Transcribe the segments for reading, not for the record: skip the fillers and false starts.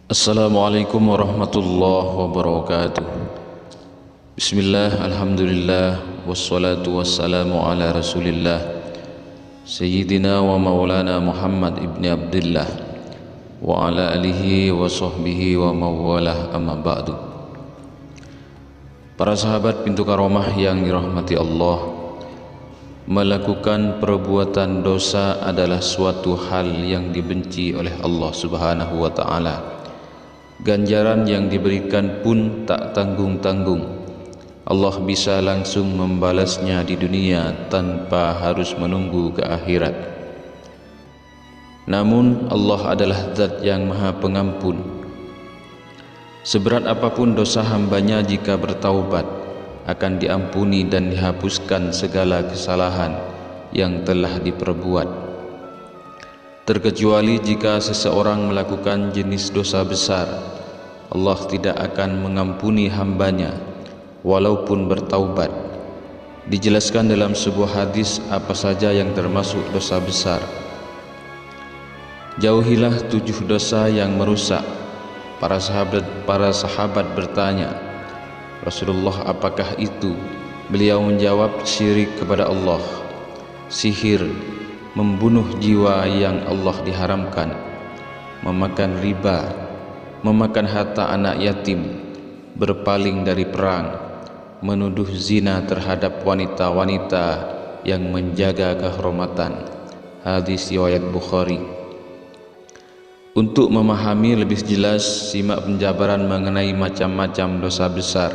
Assalamualaikum warahmatullahi wabarakatuh. Bismillah, alhamdulillah, wassalatu wassalamu ala rasulillah Sayyidina wa maulana Muhammad ibn Abdullah wa ala alihi wa sahbihi wa mawalah, amma ba'du. Para sahabat pintu karomah yang dirahmati Allah, melakukan perbuatan dosa adalah suatu hal yang dibenci oleh Allah subhanahu wa ta'ala. Ganjaran yang diberikan pun tak tanggung-tanggung. Allah bisa langsung membalasnya di dunia tanpa harus menunggu ke akhirat. Namun Allah adalah Zat yang Maha Pengampun. Seberat apapun dosa hambanya, jika bertaubat akan diampuni dan dihapuskan segala kesalahan yang telah diperbuat, terkecuali jika seseorang melakukan jenis dosa besar. Allah tidak akan mengampuni hambanya walaupun bertaubat. Dijelaskan dalam sebuah hadis apa saja yang termasuk dosa besar. Jauhilah 7 dosa yang merusak. Para sahabat bertanya, Rasulullah, apakah itu? Beliau menjawab, syirik kepada Allah, sihir, membunuh jiwa yang Allah diharamkan, memakan riba, memakan harta anak yatim, berpaling dari perang, menuduh zina terhadap wanita-wanita yang menjaga kehormatan. Hadis riwayat Bukhari. Untuk memahami lebih jelas, simak penjabaran mengenai macam-macam dosa besar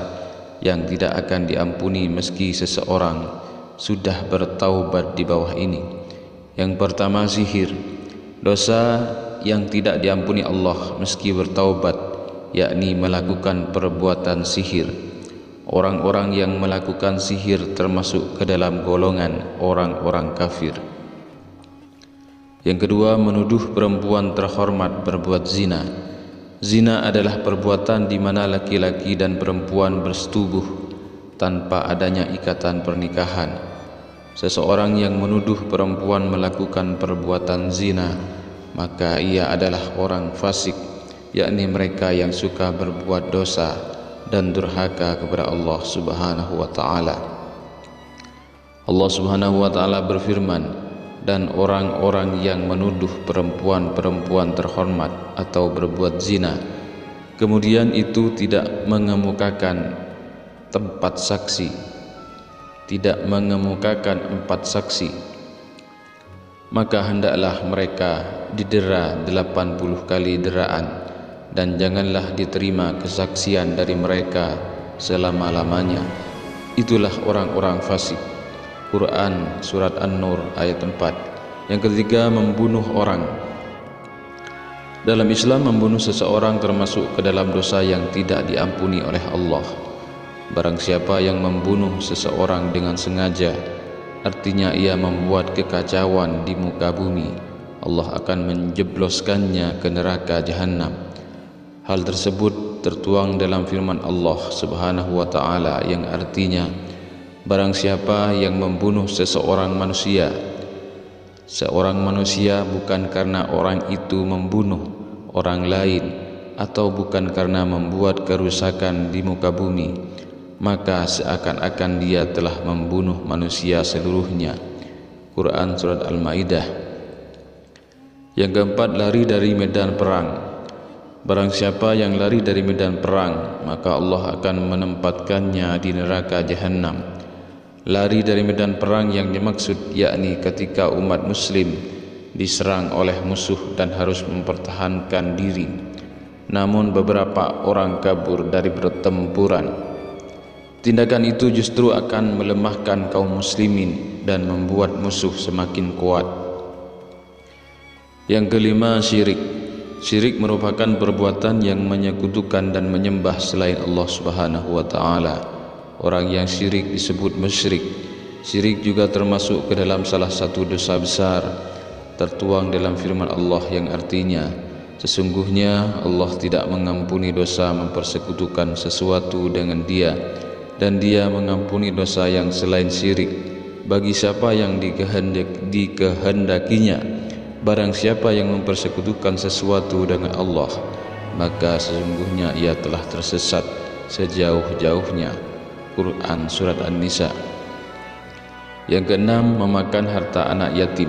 yang tidak akan diampuni meski seseorang sudah bertaubat di bawah ini. Yang pertama, sihir. Dosa yang tidak diampuni Allah meski bertaubat, yakni melakukan perbuatan sihir. Orang-orang yang melakukan sihir termasuk ke dalam golongan orang-orang kafir. Yang kedua, menuduh perempuan terhormat berbuat zina. Zina adalah perbuatan di mana laki-laki dan perempuan bersetubuh tanpa adanya ikatan pernikahan. Seseorang yang menuduh perempuan melakukan perbuatan zina, maka ia adalah orang fasik, yakni mereka yang suka berbuat dosa dan durhaka kepada Allah subhanahu wa ta'ala. Allah subhanahu wa ta'ala berfirman, dan orang-orang yang menuduh perempuan-perempuan terhormat atau berbuat zina, kemudian itu tidak mengemukakan tempat saksi, tidak mengemukakan 4 saksi, maka hendaklah mereka didera 80 kali deraan, dan janganlah diterima kesaksian dari mereka selama-lamanya. Itulah orang-orang fasik. Quran Surat An-Nur ayat 4. Yang ketiga, membunuh orang. Dalam Islam, membunuh seseorang termasuk ke dalam dosa yang tidak diampuni oleh Allah. Barang siapa yang membunuh seseorang dengan sengaja, artinya ia membuat kekacauan di muka bumi, Allah akan menjebloskannya ke neraka jahanam. Hal tersebut tertuang dalam firman Allah subhanahu wa ta'ala yang artinya, barang siapa yang membunuh seorang manusia bukan karena orang itu membunuh orang lain, atau bukan karena membuat kerusakan di muka bumi, maka seakan-akan dia telah membunuh manusia seluruhnya. Quran Surat Al-Ma'idah. Yang keempat, lari dari medan perang. Barang siapa yang lari dari medan perang, maka Allah akan menempatkannya di neraka jahanam. Lari dari medan perang yang dimaksud yakni ketika umat muslim diserang oleh musuh dan harus mempertahankan diri, namun beberapa orang kabur dari pertempuran. Tindakan itu justru akan melemahkan kaum muslimin dan membuat musuh semakin kuat. Yang kelima, syirik. Syirik merupakan perbuatan yang menyekutukan dan menyembah selain Allah subhanahu wa ta'ala. Orang yang syirik disebut musyrik. Syirik juga termasuk ke dalam salah satu dosa besar, tertuang dalam firman Allah yang artinya, sesungguhnya Allah tidak mengampuni dosa mempersekutukan sesuatu dengan Dia, dan Dia mengampuni dosa yang selain syirik bagi siapa yang dikehendakinya. Barang siapa yang mempersekutukan sesuatu dengan Allah, maka sesungguhnya ia telah tersesat sejauh-jauhnya. Quran Surat An-Nisa. Yang keenam, memakan harta anak yatim.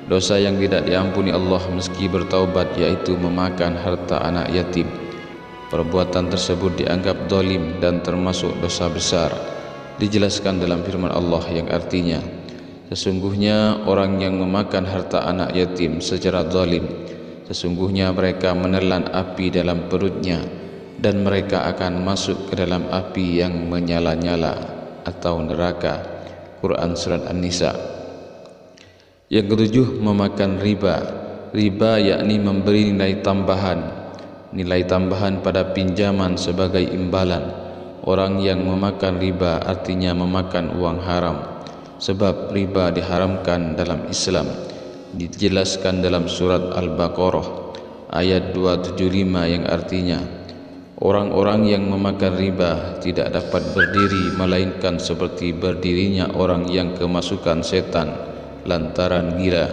Dosa yang tidak diampuni Allah meski bertaubat, yaitu memakan harta anak yatim. Perbuatan tersebut dianggap zalim dan termasuk dosa besar. Dijelaskan dalam firman Allah yang artinya, sesungguhnya orang yang memakan harta anak yatim secara zalim, sesungguhnya mereka menelan api dalam perutnya, dan mereka akan masuk ke dalam api yang menyala-nyala atau neraka. Quran Surat An-Nisa. Yang ketujuh, memakan riba. Riba yakni memberi nilai tambahan pada pinjaman sebagai imbalan. Orang yang memakan riba artinya memakan uang haram, sebab riba diharamkan dalam Islam. Dijelaskan dalam surat Al-Baqarah ayat 275 yang artinya, orang-orang yang memakan riba tidak dapat berdiri melainkan seperti berdirinya orang yang kemasukan setan lantaran gila.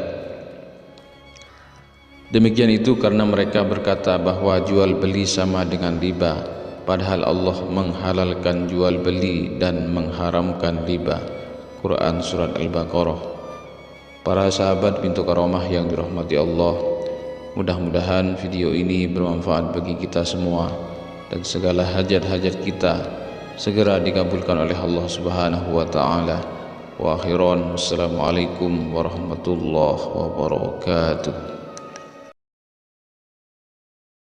Demikian itu karena mereka berkata bahwa jual beli sama dengan riba, padahal Allah menghalalkan jual beli dan mengharamkan riba. Quran Surat Al-Baqarah. Para sahabat pintu karamah yang dirahmati Allah, mudah-mudahan video ini bermanfaat bagi kita semua dan segala hajat-hajat kita segera dikabulkan oleh Allah Subhanahu wa taala. Wa akhiran, wassalamualaikum warahmatullahi wabarakatuh.